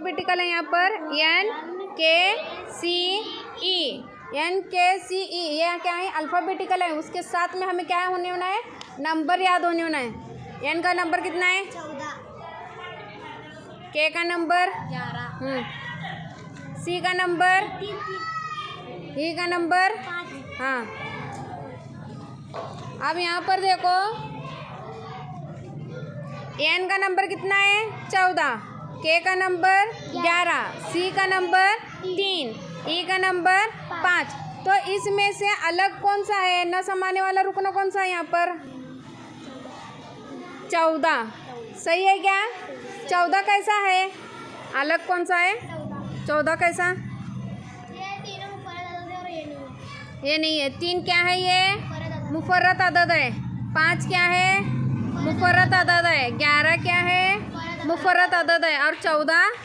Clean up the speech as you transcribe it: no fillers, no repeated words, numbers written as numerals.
Alphabetical है यहाँ पर NKCE। NKCE ये क्या है? अल्फ़ाबेटिकल है। उसके साथ में हमें क्या होने होना है? नंबर याद होने होना है। N का नंबर कितना है? 14। K का नंबर 11। C का नंबर 3। E का नंबर 5। हाँ। अब यहाँ पर देखो N का नंबर कितना है? 14। K का नंबर 11। C का नंबर 3। E का नंबर 5। तो इसमें से अलग कौन सा है? न समाने वाला रुकना कौन सा है यहाँ पर? 14। सही है क्या? 14 कैसा है? अलग कौन सा है? 14 कैसा? ये तीनों मुफर्रद अदद है और ये नहीं है। ये नहीं है। 3 क्या है? ये मुफर्रद मुफर्रद अदद है। 5 क्या है? मुफर्रद अदद है। 11 क्या है? मुफर्रद अदद है। और 14